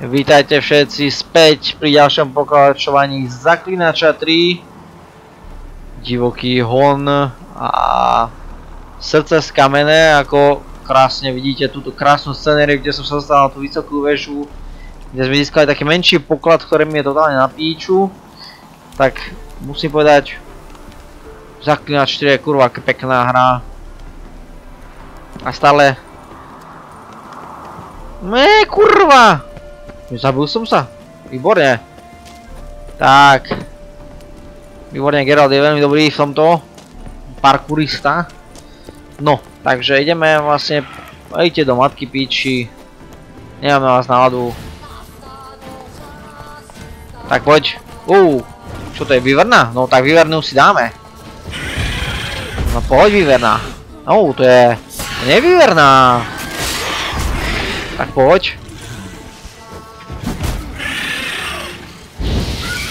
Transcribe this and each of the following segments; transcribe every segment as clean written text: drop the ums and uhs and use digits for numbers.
Vítajte všetci späť pri ďalšom pokračovaní Zaklinača 3. Divoký hon a srdce z kamene, ako krásne vidíte túto krásnu scenériu, kde som sa dostal na tú vysokú väžu, kde sme získali taký menší poklad, ktorý mi je totálne na píču. Tak musím povedať, Zaklinač 4 je kurva pekná hra. A stále... kurva! Zabil som sa? Výborne. Tak. Výborne, Geralt je veľmi dobrý v tomto. Parkourista. No, takže ideme vlastne... Idete do matky píči. Nemáme vás náladu. Tak poď. Čo to je, výverná? No tak vývernú si dáme. No poď výverná. To je... nevýverná. Tak poď.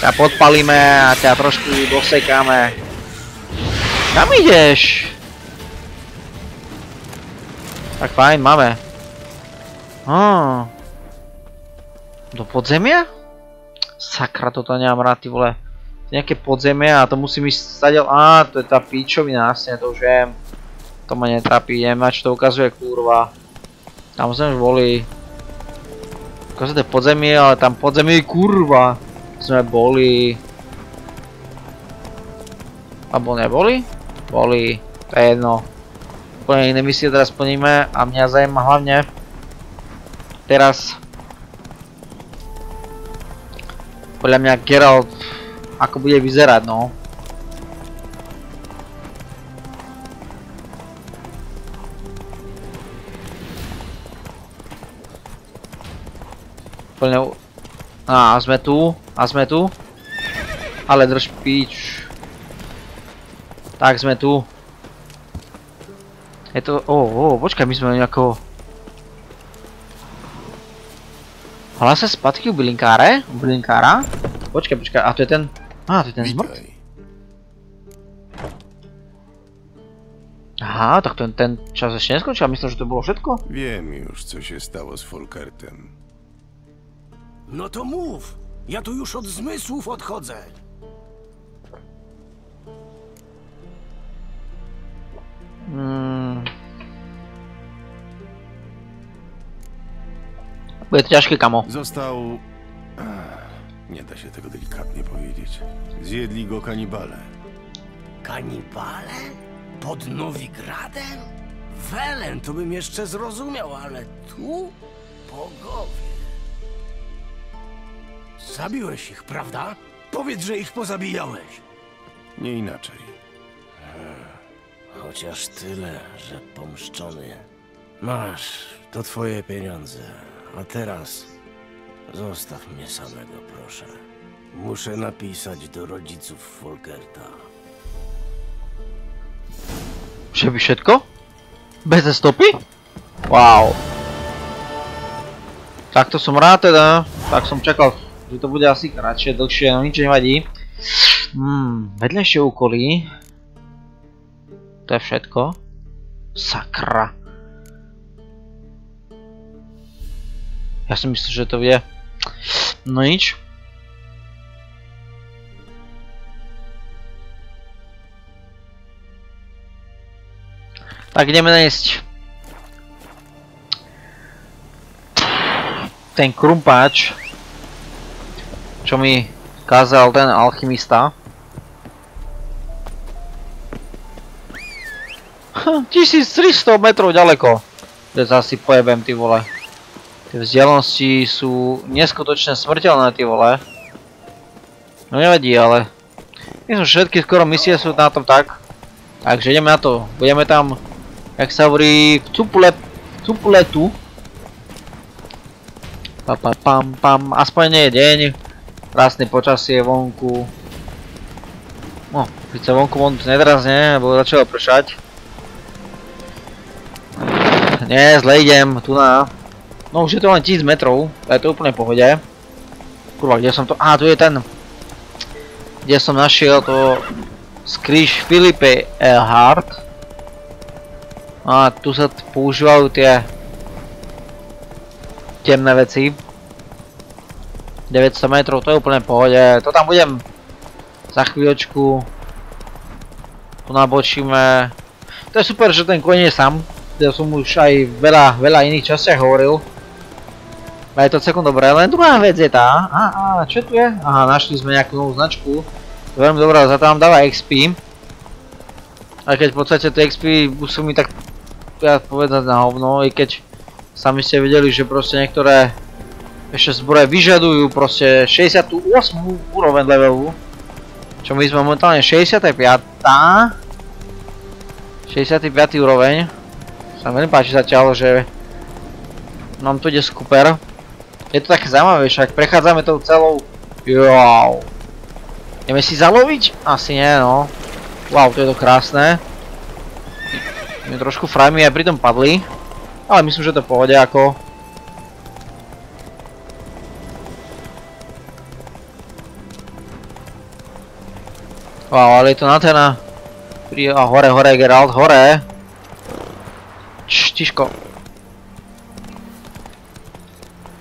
Ťa podpalíme a ťa trošku dosekáme. Kam ideš? Tak fajn, máme. Do podzemia? Sakra, toto nemám rád, ty vole. Nejaké podzemie a to musím ísť stadiaľ. To je tá píčovina, jasne, to už viem. To ma netrapí, neviem, čo to ukazuje, kurva. Tam sme už boli. Ukazuje to je podzemie, ale tam podzemie je kurva. Sme boli... Alebo neboli? Boli, to je jedno. Úplne iné misie teraz splníme a mňa zaujíma hlavne teraz podľa mňa Geralt ako bude vyzerať, no. Úplne... sme tu. Ale drž píč. Tak sme tu. Je to... počkaj, my sme nejako... Hlása spadky u bylinkára? Počkaj, a to je ten... to je ten zmrt. Aha, tak ten čas ešte neskončil, myslím, že to bolo všetko. Wiem już, co się stało z Folkertem. No to mów! Ja tu już od zmysłów odchodzę. Bude to ťažké, kamo. Został... nie da się tego delikatnie powiedzieć. Zjedli go kanibale. Kanibale? Pod Nowigradem? Welen to bym jeszcze zrozumiał, ale tu? Bogowie. Zabiłeś ich, prawda? Powiedz, że ich pozabijałeś. Nie inaczej. Chociaż tyle, że pomszczony. Masz, to twoje pieniądze. A teraz zostaw mnie samego, proszę. Muszę napisać do rodziców Folkerta. Že by všetko? Bez stopy? Wow. Tak to som rád teda. Tak som čakal, že to bude asi kratšie, dlhšie, no nič nevadí. Vedľajšie úkoly. To je všetko. Sakra. Ja si myslím, že to vie. No nič. Tak ideme nájsť ten krumpáč, čo mi kázal ten alchymista. 1300 metrov ďaleko. Kde sa asi pojebem, ty vole. Tie vzdialenosti sú neskutočne smrteľné, ty vole. No nevadí, ale... myslím, že všetky skoro misie sú na tom tak. Takže ideme na to. Budeme tam, jak sa hovorí, v Cupuletu. Aspoň nie je deň. Krásne počasie vonku. No, keď sa vonku nedrazne, lebo začalo pršať. Nie, zle idem, tu na... No už je to len 1000 metrov, je to úplne v pohode. Kurva, kde som to... tu je ten... Kde som našiel to... Skríž Filipe Earhart. A tu sa používajú tie temné veci. 900 metrov, to je úplne v pohode. To tam budem za chvíľočku. Tu nabočíme. To je super, že ten koň je sám. Ja som už aj veľa iných častiach hovoril. A je to celkom dobré, len druhá vec je tá. Čo tu je? Aha, našli sme nejakú novú značku. Veľmi dobrá, za to nám dáva XP. Aj keď v podstate tie XP sú mi tak povedať na hovno, i keď sami ste videli, že proste niektoré ešte zbroje vyžadujú proste 68 úroveň levelu. Čo my sme momentálne 65. 65 úroveň. Sa mi veľmi páči zatiaľ, že nám to ide super. Je to také zaujímavé, však prechádzame tou celou. Wow. Ideme si zaloviť? Asi nie, no. Wow, to je to krásne. My trošku frajmy aj pritom padli. Ale myslím, že to v pohode ako. Wow, ale je to na téna. Hore, Geralt, hore. Tiško.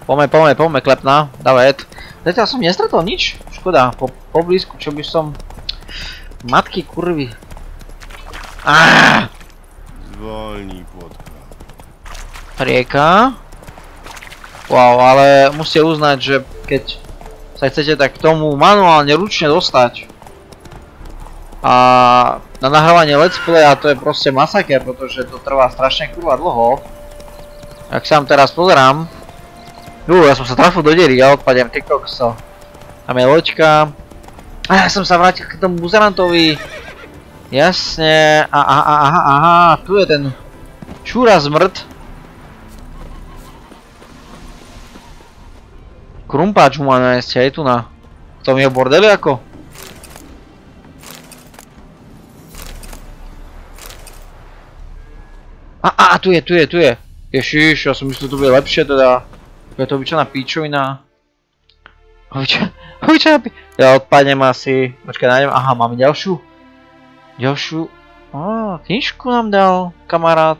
Poďme, klepná. Davet. Zatiaľ som nestretol nič. Škoda, po blízku, čo by som... Matky kurvy. Zvolnij, płotka. Rieka. Wow, ale musíte uznať, že keď sa chcete tak k tomu manuálne ručne dostať a na nahrávanie let's playa to je proste masaker, pretože to trvá strašne kurva dlho. Ak sa vám teraz pozerám, ja som sa trafil do diery, ja odpadiem, ty kokso. Tam je loďka. Ja som sa vrátil k tomu buzerantovi. Jasne, aha, tu je ten čúra zmrt. Krumpáč mu má nájsť aj tu na... V tom je bordeli ako? Tu je. Ježiš, ja som myslel, že to bude lepšie teda. To je to obyčajná píčovina. Obyčajná píčovina. Ja odpadnem asi. Počkaj, nájdem. Aha, máme ďalšiu. Knižku nám dal kamarát.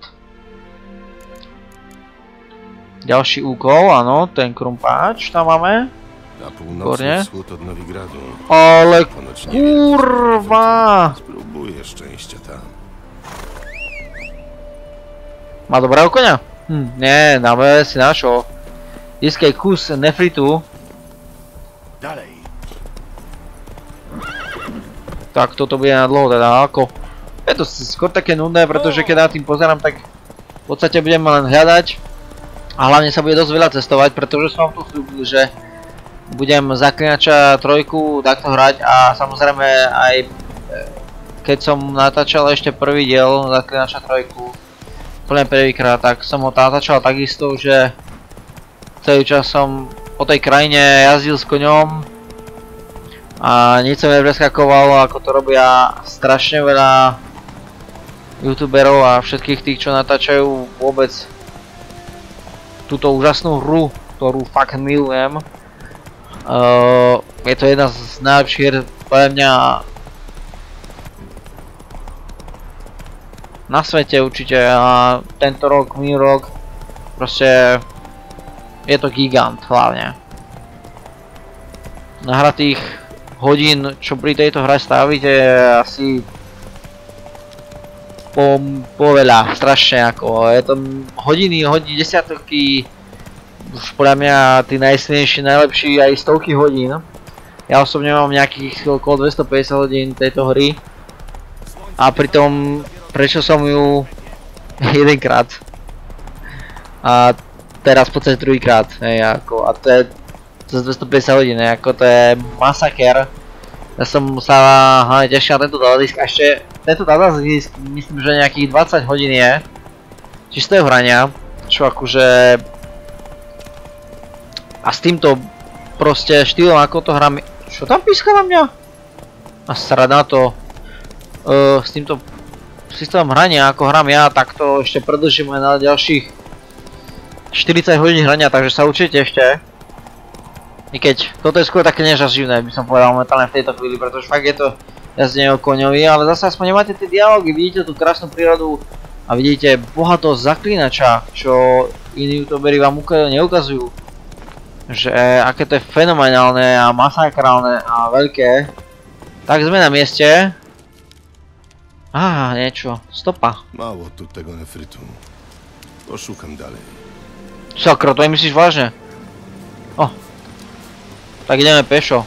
Ďalší úkol, áno, ten krumpáč tam máme. Na północny wschód od Nowigradu. Ale kurwa! Spróbuję szczęścia tam. Má dobrého koňa? Nie, dáme si našo. Získaj kus nefritu. Dalej. Tak toto bude na dlho teda, ako? Je to skôr také nudné, pretože keď na tým pozerám, tak v podstate budem len hľadať. A hlavne sa bude dosť veľa cestovať, pretože som vám tu slúbil, že budem Zaklinača 3 takto hrať a samozrejme aj keď som natáčal ešte prvý diel Zaklinača 3 úplne prvýkrát, tak som ho natáčal takisto, že celý čas som po tej krajine jazdil s koňom a nič sa mi nepreskakovalo, ako to robia strašne veľa youtuberov a všetkých tých, čo natáčajú vôbec túto úžasnú hru, ktorú fakt milujem. Je to jedna z najlepších hier pre mňa na svete určite a tento rok, minulý rok, proste je to gigant hlavne. Nahratých hodín, čo pri tejto hre stavíte, je asi veľa, strašne ako, je to hodiny, desiatky, už podľa mňa tí najsilnejší, najlepší aj stovky hodín. Ja osobne mám nejakých okolo 250 hodín tejto hry a pritom prešiel som ju jedenkrát a teraz v podstate druhýkrát, ako, a to je cez 250 hodín, ako to je masaker. Ja som sa hlavne tešil na tento datadisk a ešte tento datadisk myslím, že nejakých 20 hodín je čistého hrania, čo akože a s týmto proste štýlom ako to hrám, čo tam píska na mňa? A srad na to, s týmto systémom hrania ako hrám ja, tak to ešte predĺžime na ďalších 40 hodín hrania, takže sa určite ešte. I keď toto je skôr také nežasživné, by som povedal momentálne v tejto chvíli, pretože fakt je to jazdenie o koňovi, ale zase aspoň nemáte tie dialógy, vidíte tú krásnu prírodu a vidíte bohatosť Zaklinača, čo iní youtuberi vám neukazujú. že aké to je fenomenálne a masakrálne a veľké. Tak sme na mieste. Á, niečo. Stopa. Mało tu tego nefrytu. Poszukam dalej. Sakra, to myslíš vážne? O. Tak ideme pešo.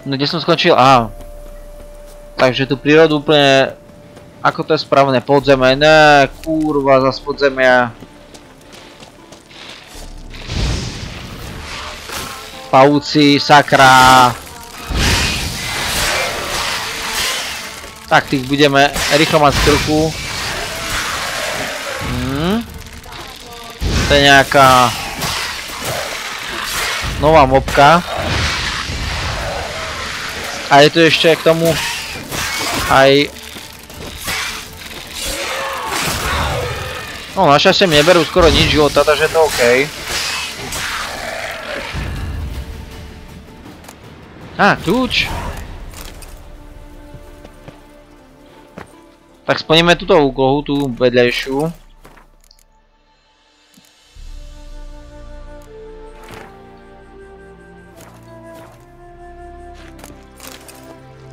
No kde som skončil? Á. Takže tú prírodu úplne... Ako to je správne? Podzemie? Ne, kurva, zas podzemia. Pavúci, sakra. Tak tých budeme rýchlo mať z krku. To je nejaká... nová mobka. A je tu ešte k tomu aj... No našťastie mi neberú skoro nič života, takže je to OK. Á, kľúč. Tak splníme túto úlohu, tú vedľajšiu.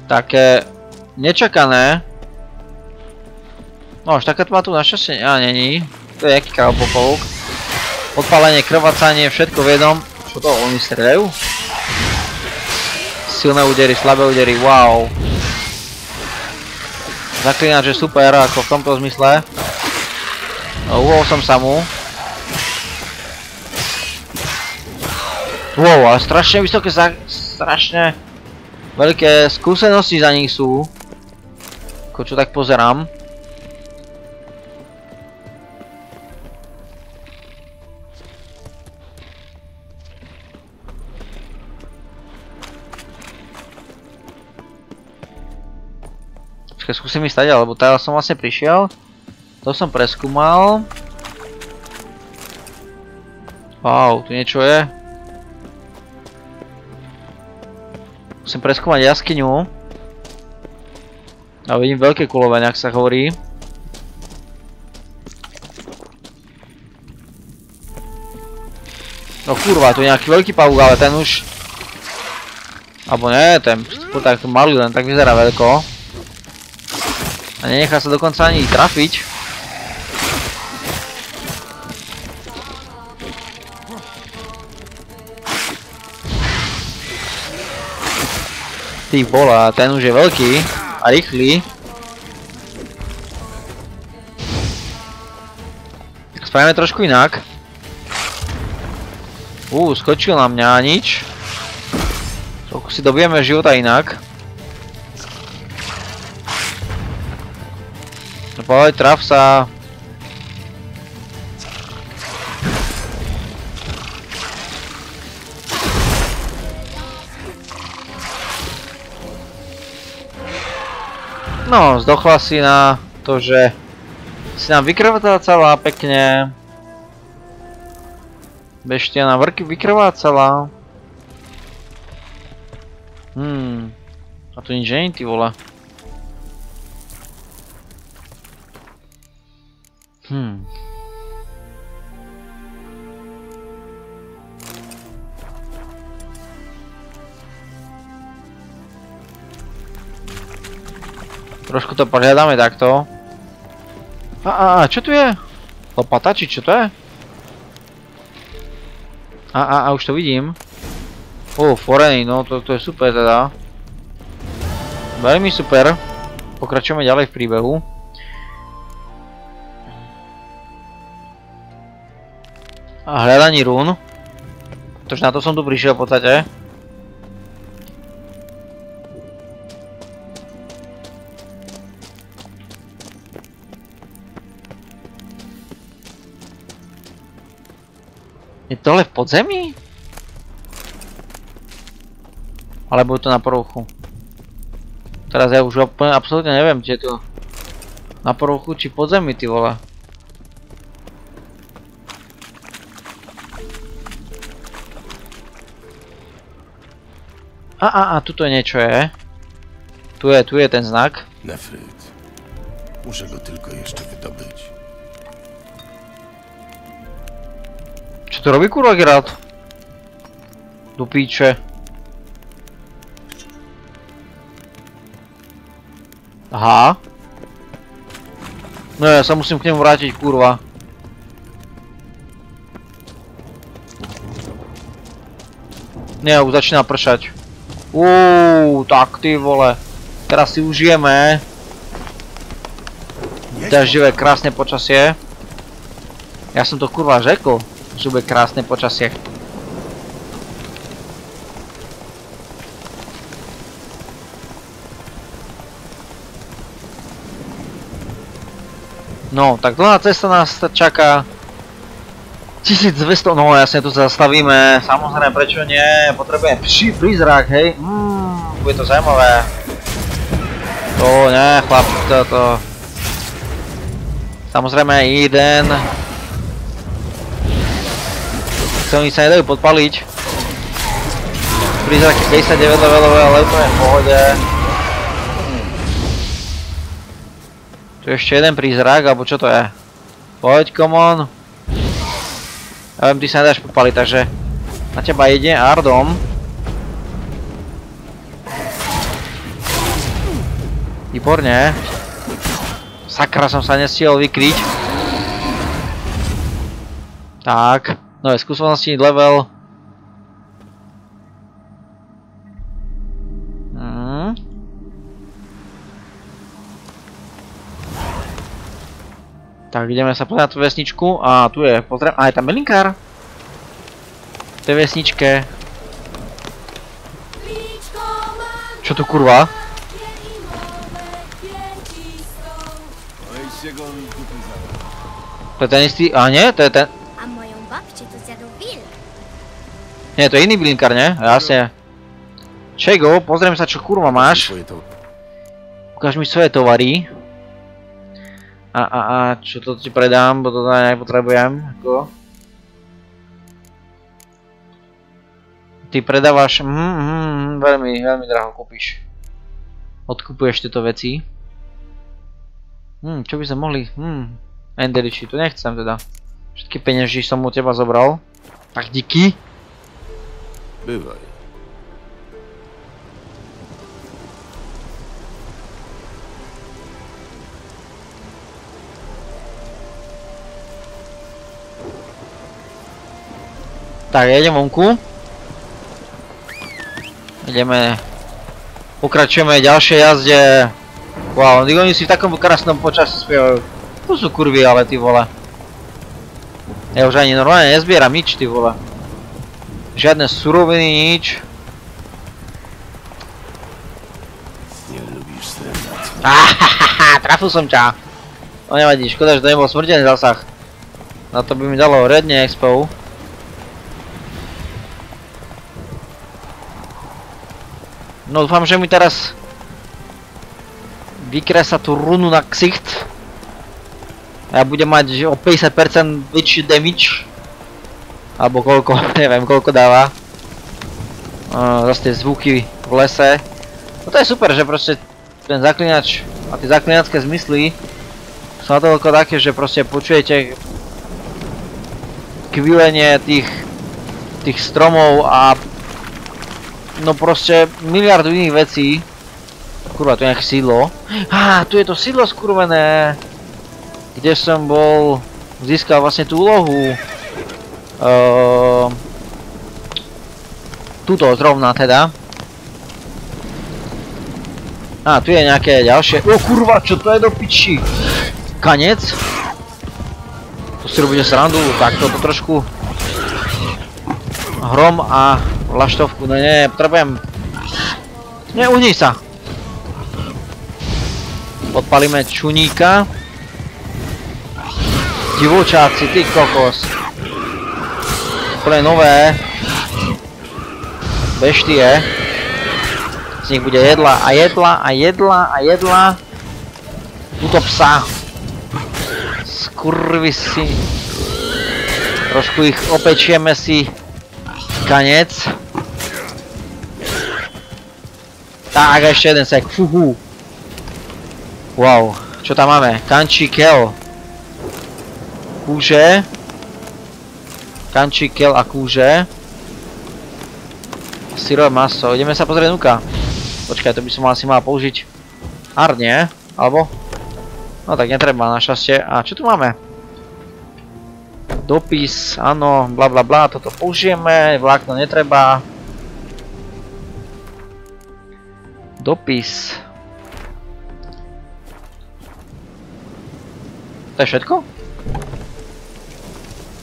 Také nečakané. No až taká tma tu našťastie není. To je jaký kalbopoluk. Odpálenie, krvácanie, všetko v jednom. Čo to? Oni strieľajú? Silné údery, slabé údery, wow. Zaklinač je super, ako v tomto zmysle. No, uhol som sa mu. Wow, ale strašne vysoké, strašne veľké skúsenosti za nich sú. Ako čo tak pozerám. Skúsim ísť tady, lebo teraz som vlastne prišiel. To som preskúmal. Wow, tu niečo je. Musím preskúmať jaskyňu. A vidím veľké kuloveň, ak sa hovorí. No kurva, tu je nejaký veľký pavúk, ale ten už... Alebo nie, ten tak malý, len tak vyzerá veľko. A nenechá sa dokonca ani trafiť. Ty bola, ten už je veľký a rýchly. Tak spravíme trošku inak. Skočil na mňa, nič. Trochu si dobijeme života inak. Poď, traf sa. No, zdochla si na to, že si nám vykrvácala pekne. Beštia nám vykrvácala. A tu nič není, ty vole. Trošku to pohľadáme takto. Čo tu je? Lopata, či čo to je? Už to vidím. Forený, no to je super teda. Veľmi super. Pokračujeme ďalej v príbehu. A hľadaní rún. Pretože na to som tu prišiel v podstate. Je to ale v podzemí? Alebo je to na povrchu? Teraz ja už absolútne neviem, či je to na povrchu či podzemí, ty vole. Tuto niečo je. Tu je ten znak. Nefryt. Muszę go tylko jeszcze wydobyć. Čo to robí kurva Geralt? Do píče. Aha. No ja sa musím k nemu vrátiť, kurva. Nie, už začína pršať. Tak ty vole. Teraz si užijeme. Daždivé krásne počasie. Ja som to kurva řekl, že bude krásne počasie. No, tak dlhá cesta nás čaká. 1200, no jasne, tu sa zastavíme. Samozrejme, prečo nie? Potrebujem prízrak, hej? Bude to zaujímavé. To nie, chlap, to... Samozrejme jeden. Oni sa nedajú podpaliť. Prízraky 59 levelové, ale úplne v pohode. Tu je ešte jeden prízrak, alebo čo to je? Poď, come on. Ja viem, ty sa nedáš podpaliť, takže na teba ide Ardom. Výborne. Sakra, som sa nestihol vykryť. Tak, nové skúsenosti, level. Tak, ideme sa pozrieť na tú vesničku. A tu je, pozriem, a je tam bylinkár. V tej vesničke. Čo tu kurva? To je ten istý, a nie? To je ten... A moją babcię to zjadł wilk. Nie, to je iný bylinkár, nie? Jasne. Čego, pozriem sa, čo kurva máš. Ukáž mi svoje tovary. Čo to ti predám, bo to nepotrebujem, ako. Ty predávaš, veľmi draho kúpiš. Odkupuješ tieto veci. Čo by sme mohli, Enderiči, to nechcem teda. Všetky peňaží som u teba zobral. Tak díky. Bywaj. Tak, idem vonku. Ideme. Pokračujeme ďalšej jazde. Wow, oni si v takom krásnom počasí spievajú. To sú kurvy, ale ty vole. Ja už ani normálne nezbieram nič, ty vole. Žiadne suroviny, nič. Nelubíš strelať. Trafil som ťa. No nevadí, škoda, že to nebol smrteľný zásah. Na to by mi dalo redne expo. No dúfam, že mi teraz vykresá tú runu na ksicht. A ja budem mať o 50% väčší damage. Alebo koľko, neviem koľko dáva. Zase tie zvuky v lese. No to je super, že proste ten zaklinač a tie zaklinačské zmysly sú natoľko také, že proste počujete kvílenie tých stromov a no proste miliardu iných vecí. Kurva, tu je nejaké sídlo. Tu je to sídlo skurvené. Kde som bol, získal vlastne tú úlohu. Tuto zrovna teda. Tu je nejaké ďalšie. Kurva, čo to je do piči? Kanec? To si robíte srandu, tak toto trošku. Hrom a laštovku, no nie, potrebujem. Neuhnij sa. Podpalíme čuníka. Divočáci, ty kokos. Úplne nové. Beštie. Z nich bude jedla a jedla a jedla a jedla. Tuto psa. Skurvisi. Trošku ich opečieme si. Kanec. Tak, ešte jeden sek. Fuhu. Wow. Čo tam máme? Kanči kel. Kúže. Kanči kel a kúže. Syrové maso. Ideme sa pozrieť nuka. Počkaj, to by som asi mal použiť. Ar, nie? Alebo? No tak netreba, našťastie. A čo tu máme? Dopis, áno, bla bla bla, toto použijeme, vlákno netreba. Dopis. To je všetko?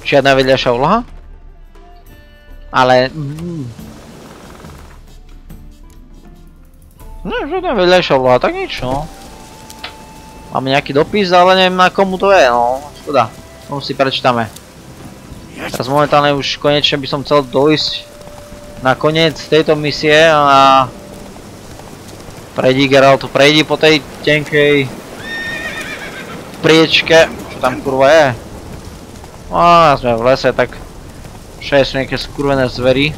Žiadna vedľajšia úloha? Ale... No, žiadna vedľajšia úloha, tak nič, no. Máme nejaký dopis, ale neviem na komu to je, no. Škoda, tomu si prečítame. Teraz momentálne už konečne by som chcel dojsť na koniec tejto misie a... Prejdi, Geralt, prejdi po tej tenkej priečke. Čo tam kurva je? Á, sme v lese, tak... Všade sú nejaké skurvené zvery.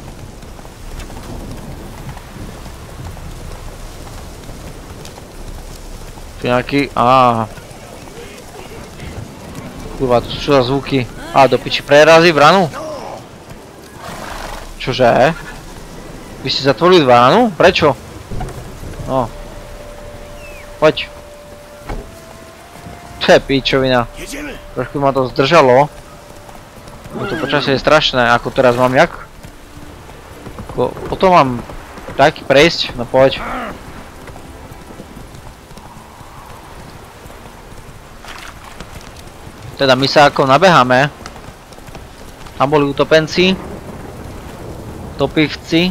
Nejaký, kurva, tu sú čo za zvuky. Do piči, prerazí bránu? Čože? Vy ste zatvorili bránu? Prečo? No. Poď. To je pičovina. Trošku ma to zdržalo. To počasie je strašné, ako teraz mám jak? Potom mám taký prejsť, no poď. Teda my sa ako nabeháme. Tam boli utopenci. Topivci.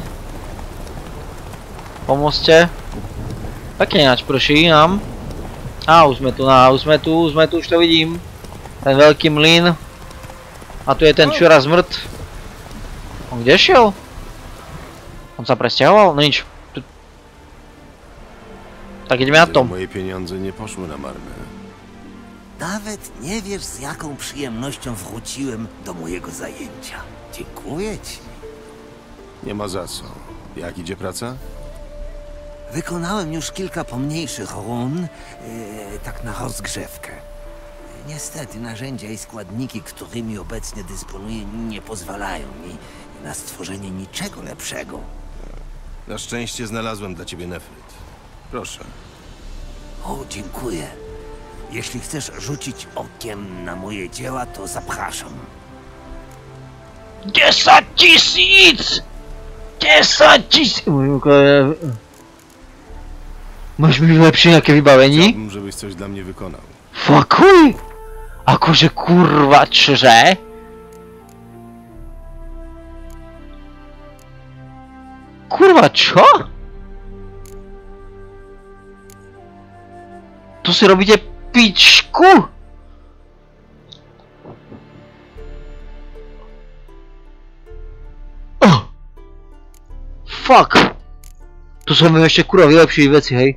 Pomôžte. Pekne ináč prší nám. Už sme tu, už to vidím. Ten veľký mlyn. A tu je ten čura zmrt. On kde šiel? On sa presťahoval? No nič. Tak ideme na tom. Moje pieniądze nie poszły na marne. Nawet nie wiesz, z jaką przyjemnością wróciłem do mojego zajęcia. Dziękuję ci. Nie ma za co. Jak idzie praca? Wykonałem już kilka pomniejszych run, tak na rozgrzewkę. Niestety narzędzia i składniki, którymi obecnie dysponuję, nie pozwalają mi na stworzenie niczego lepszego. Na szczęście znalazłem dla ciebie nefryt. Proszę. O, dziękuję. Jeśli chcesz rzucić okiem na moje dzieła, to zapraszam. 10 000! 10 000! Máš mi lepšie nejaké vybavení? Chciałbym, żebyś coś dla mnie wykonał. Fukuj! Akože kurva, čože? Kurva, čo? Tu si robíte pičku? Fuck! Tu som im ešte kurva vylepšili veci, hej?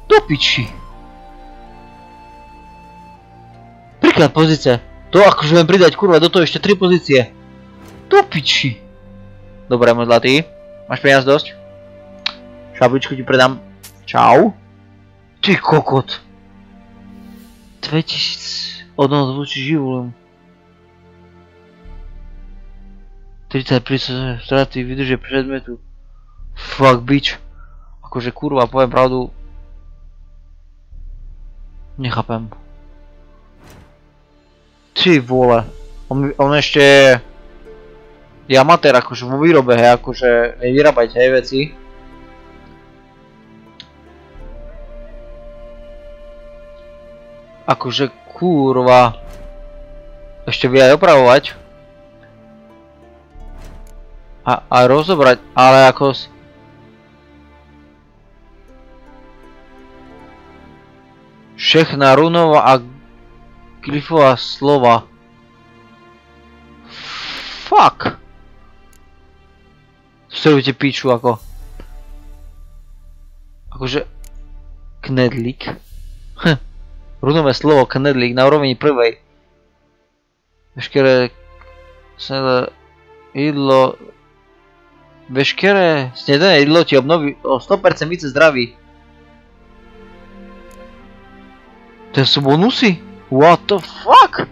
Do piči. Príklad pozície. To akože viem pridať kurva do toho ešte 3 pozície. Do piči. Dobre, môj zlatý. Máš peniaz dosť? Šabličku ti predám. Čau. Ty kokot. 2000. Odnos vúči živulom. 30% straty vydržie predmetu. Fuck bitch. Akože kurva, poviem pravdu. Nechápem. Ty vole. On ešte je amatér akože vo výrobe, hej, akože vie vyrábať hej veci. Akože kurva. Ešte vie aj opravovať. A rozobrať, ale ako... Všechna runová a glyfová slova. Fuck. Si robíte píču ako... Akože... Knedlík. Runové slovo knedlík na úrovni prvej. Veškeré... Jídlo... Veškeré snedené jedlo ti obnoví o 100% více zdraví. To sú bonusy? What the fuck?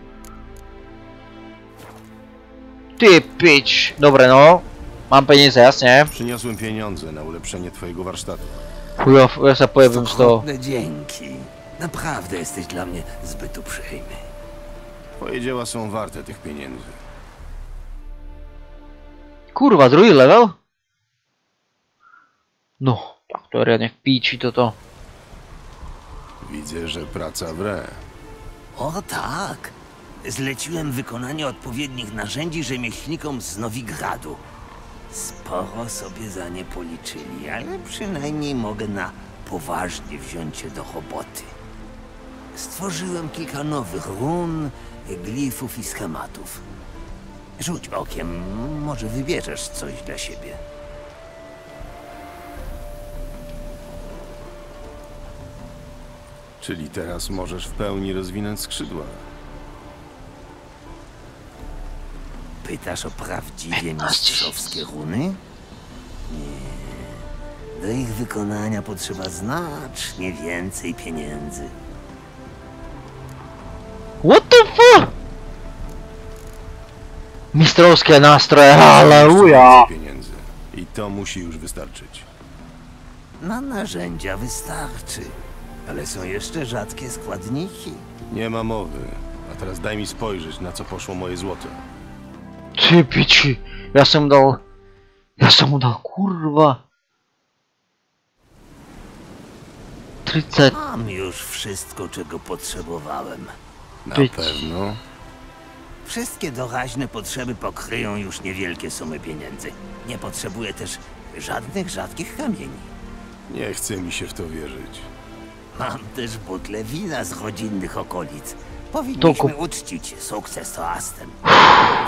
Ty pič. Dobre no. Mam peniaze, jasne. Przyniosłem pieniądze na ulepszenie twojego warsztatu. Ja sa pojebím z toho. Okropne dzięki. Naprawdę jesteś dla mnie zbyt uprzejmy. Twoje dzieła są warte tych pieniędzy. Kurwa, druhý level? No, tak to je riadne v píči toto. Widzę, że praca wre. O tak. Zleciłem wykonanie odpowiednich narzędzi rzemieślnikom z Nowigradu. Sporo sobie za nie policzyli, ale przynajmniej mogę na poważnie wziąć się do roboty. Stworzyłem kilka nowych run, glifów i schematów. Rzuć okiem, może wybierzesz coś dla siebie. Czyli teraz możesz w pełni rozwinąć skrzydła. Pytasz o prawdziwie mistrzowskie runy? Nie. Do ich wykonania potrzeba znacznie więcej pieniędzy. What the fuck? Mistrovské nástroje, halleluja! Pieniędzy. I to musi już wystarczyć. Na narzędzia wystarczy, ale są jeszcze rzadkie składniki. Nie ma mowy. A teraz daj mi spojrzeć, na co poszło moje złoto. Ty piči, ja som mu dal, kurwa. 30. Mam już wszystko, czego potrzebowałem. Na Być. pewno. Wszystkie doraźne potrzeby pokryją już niewielkie sumy pieniędzy. Nie potrzebuję też żadnych rzadkich kamieni. Nie chce mi się w to wierzyć. Mam też butlę wina z rodzinnych okolic. Powinniśmy uczcić sukces toastem.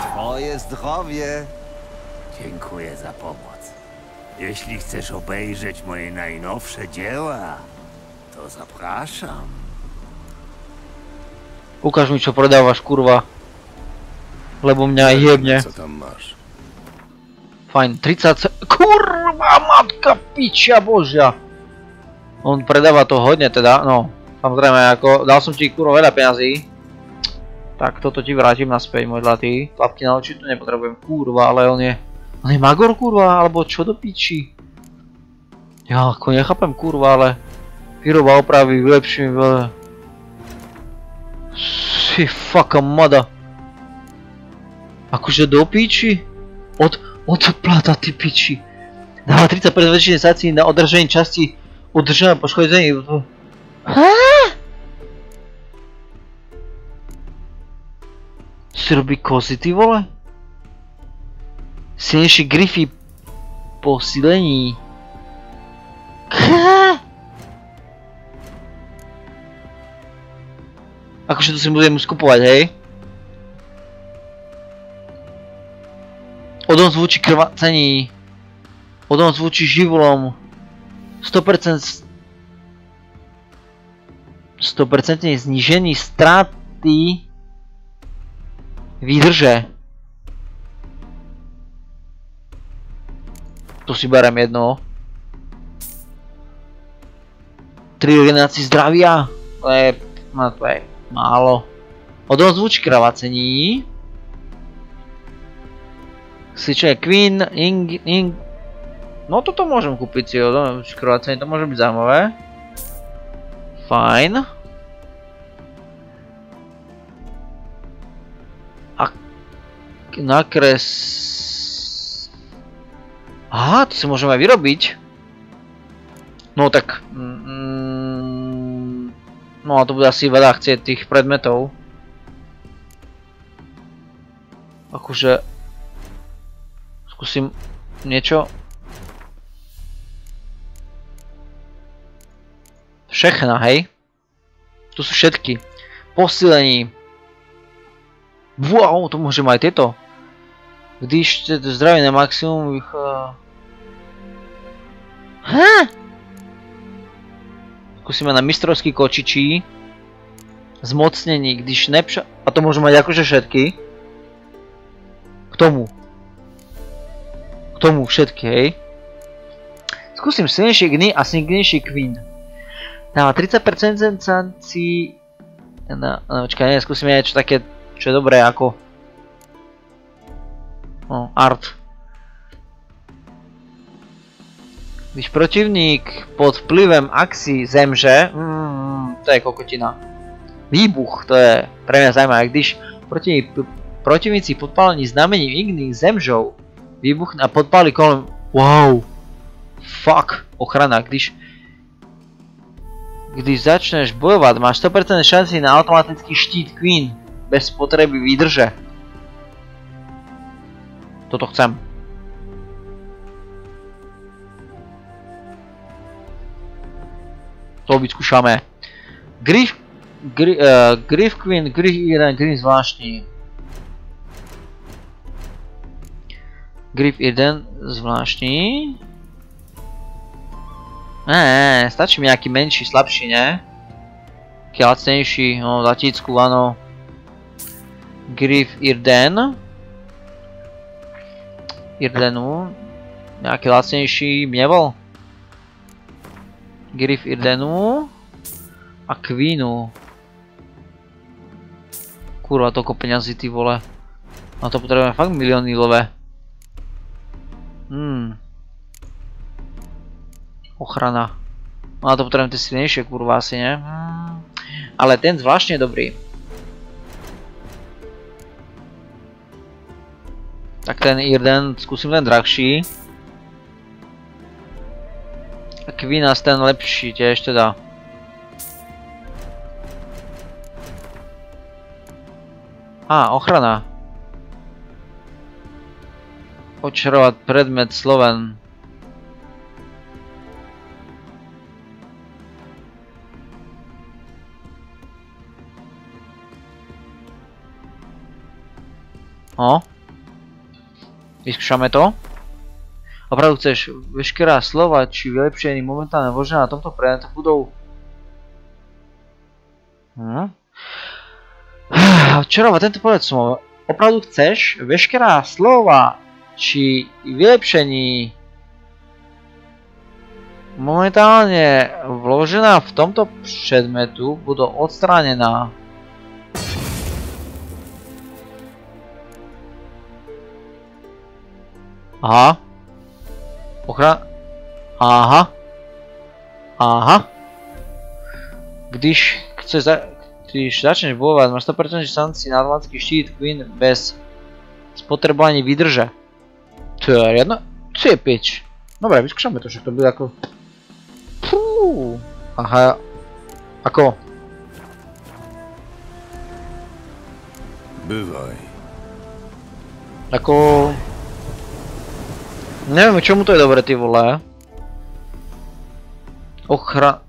Twoje zdrowie. Dziękuję za pomoc. Jeśli chcesz obejrzeć moje najnowsze dzieła, to zapraszam. Ukáž mi, čo prodávaš, kurva. Lebo mňa jebne. Co tam masz? Fajn, 30... Kurva, matka pičia božia. On predáva to hodne teda, no. Samozrejme, ako dal som ti kurva veľa peňazí. Tak toto ti vrátim naspäť, môj zlatý. Tlapky na oči tu nepotrebujem, kurva, ale on je magor, kurva, alebo čo do piči? Ja ako nechápem, kurva, ale výroba opravy, vylepší mi veľa. Si fucking mada. Akože do piči? Odplata ty piči. Dáva 30% väčšiny sankcií na održenie časti udržané poškodení. Si robí kozy, ty vole? Silnejšie grify posílení. Akože to si budem skupovať, hej? Odom zvučí krvácení. Odom zvučí živlom. 100% znížení straty výdrže. To si berem jedno. 3 regenerácií zdravia. To je málo. Odom zvučí krvácení. Slyčenie Queen, Ing... No toto môžem kúpiť si, krvácenie, to môže byť zaujímavé. Fajn. A... Nakres... Aha, to si môžeme aj vyrobiť. No tak... No a to bude asi veľa chcieť tých predmetov. Akože... Skúsim niečo. Všechna, hej? Tu sú všetky. Posilení. Wow, to môžem aj tieto. Když to zdravie na maximum Skúsime na mistrovský kočičí. Zmocnení, když nepša... A to môžem mať akože všetky. K tomu tomu všetkej. Skúsim silnejšie Igni a silnejší Queen. Dáva 30% šanci... Počkaj, nie, skúsim niečo také, čo je dobré ako... Art. Když protivník pod vplyvem akcií zemře... to je kokotina. Výbuch, to je pre mňa zaujímavé. Když protivníci podpálení znamením Igni zemřou, výbuchne a podpálí kolem... Wow! Fuck! Ochrana. Když začneš bojovať, máš 100% šanci na automatický štít Queen bez potreby výdrže. Toto chcem. To vyskúšame. Griff Queen, Griff 1, Griff zvláštní. Griff 1 zvláštní. Stačí mi nejaký menší, slabší, ne? Taký lacnejší, no zatícku, áno. Griff Irden. Irdenu. Nejaký lacnejší by nebol? Griff Irdenu. A Queenu. Kurva, toľko peňazí, ty vole. Na to potrebujeme fakt milióny lové. Ochrana. No a to potrebujem tie silnejšie, kurva, asi, ne? Ale ten zvláštne je dobrý. Tak ten Irden skúsim len drahší. A Queenas ten lepší tiež teda. Ochrana. Očarovať predmet Sloven. Vyskúšame to. Opravdu chceš veškerá slova či vylepšení momentálne vložené na tomto predmete budú... Čarovať tento povedz som. Opravdu chceš veškerá slova či vylepšení momentálne vložená v tomto predmetu budú odstránená. Aha. Aha. Když začneš bojovať, máš 100% šanci na automatický štít Queen bez spotrebovania výdrže. To je jedna? To je pič. Dobre, vyskúšame to, však to bude ako... Aha. Ako? Bywaj. Ako... Neviem, čomu to je dobre, ty vole.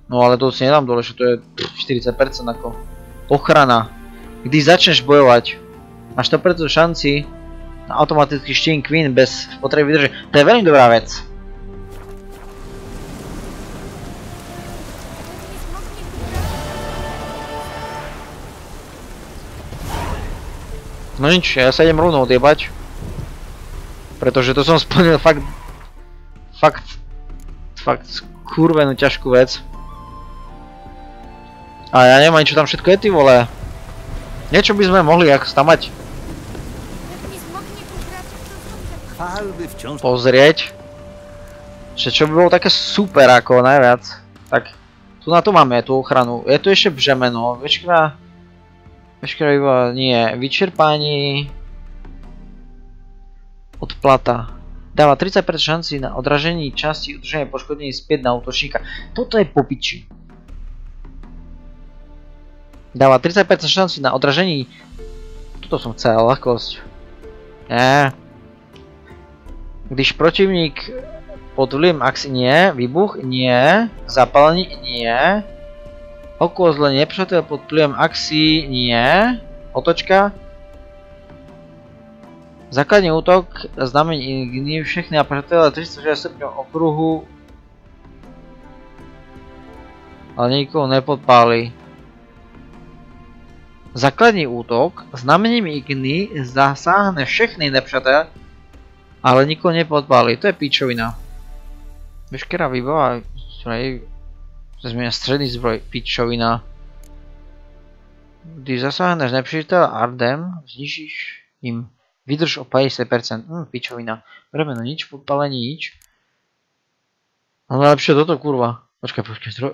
No ale to si nedám dole, že to je 40% ako. Ochrana. Když začneš bojovať, máš 100% šanci na automatický štít Queen bez potreby vydrže. To je veľmi dobrá vec. No nič, ja sa idem rovno odjebať. Pretože to som splnil fakt kurvenú ťažkú vec. A ja neviem ani čo tam všetko je, ty vole. Niečo by sme mohli stamať pozrieť. Že čo by bolo také super ako najviac. Tak, tu na to máme tú ochranu. Je tu ešte břemeno. Veškerá nie. Vyčerpání. Odplata. Dáva 30% šanci na odražení časti udrženia poškodení späť na útočníka. Toto je po piči. Dáva 30% šanci na odražení... Toto som chcel, ľahkosť. Když protivník pod vplyvom akcií nie, výbuch nie, zapálenie nie, okôzlenie nepriateľ pod vplyvom akcií nie, otočka. Základný útok znamení Igni všechny nepriateľe 360 stupňov okruhu, ale nikoho nepodpálí. Základný útok znamením Igni zasáhne všechny nepřátelé Ale nikoho nepodpáli, to je pičovina. Veškerá výbava, zmenia stredný zbroj, pičovina. Když zasáhneš nepřítele Ardem, znižíš im vydrž o 50%. Pičovina. Bremeno nič, podpálenie nič. No najlepšie toto, kurva. Počkaj,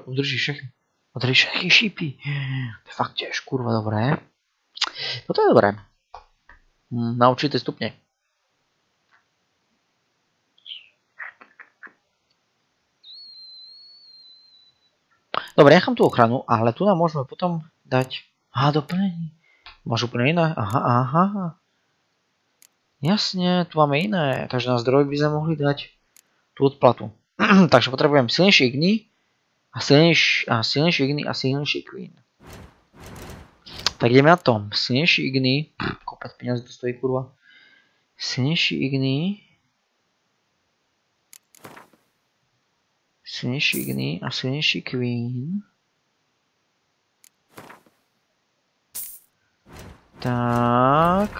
udrží všechny. Udrží všetky šípy. To je fakt tiež, kurva, dobré. Toto je dobré. Na určité stupne. Dobre, nechám tú ochranu, ale tu nám môžeme potom dať... doplnenie. Máš úplne iné? Aha. Jasne, tu máme iné. Takže na zdroj by sme mohli dať tú odplatu. Takže potrebujem silnejšie igny a silnejšie igny a silnejšie queen. Tak ideme na to. Silnejšie igny. Kopec peniazy to stojí, kurva. Silnejšie igny. Silnejšie igny a silnejší queen. Tak.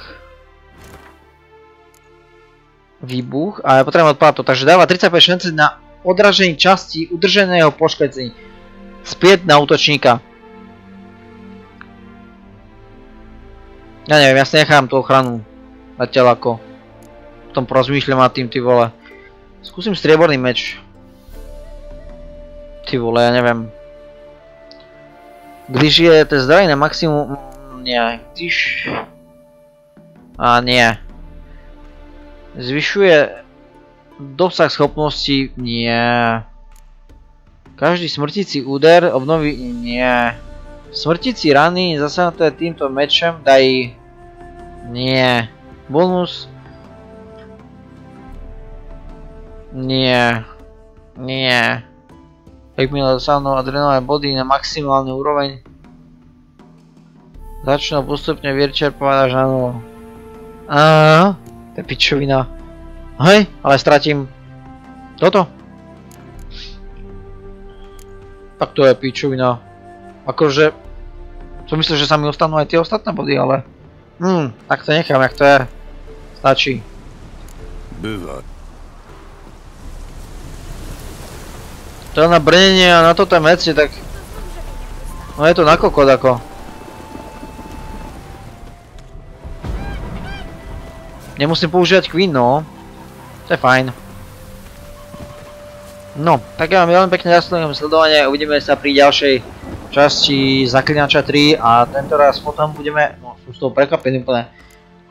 Výbuch. A ja potrebujem odplatu. Takže dáva 35 šance na odraženie časti udrženého poškodení. Späť na útočníka. Ja neviem, ja si nechám tú ochranu. Zatiaľ ako. Potom porozmýšľam nad tým, ty vole. Skúsim strieborný meč. Ty vole, ja neviem. Když je to zdraví na maximum... Nie, když... nie. Zvyšuje dosah schopností... Nie. Každý smrtící úder obnoví... Nie. Smrtící rany zasahnuté týmto mečem dají... Nie. Bonus... Nie. Nie. Jakmile dosáhnu adrenálne body na maximálny úroveň, začnú postupne vyčerpávať až na novo. To je pičovina. Hej, ale stratím toto. Tak to je pičovina. Akože som myslel, že sa mi ostanú aj tie ostatné body, ale tak to nechám, jak to je. Stačí. Bywa. To na brnenie a na toto meci, tak... No je to na kokot ako. Nemusím používať Queen, no. To je fajn. No, tak ja vám veľmi pekne ďakujem za sledovanie. Uvidíme sa pri ďalšej časti Zaklinača 3 a tentoraz potom budeme, no sú z toho prekvapení úplne,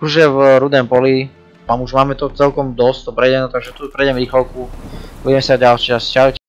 kruže v Rudém poli. Tam už máme to celkom dosť, to prejdeme, takže tu prejdeme rýchlovku. Uvidíme sa ďalšie čas. Čaute.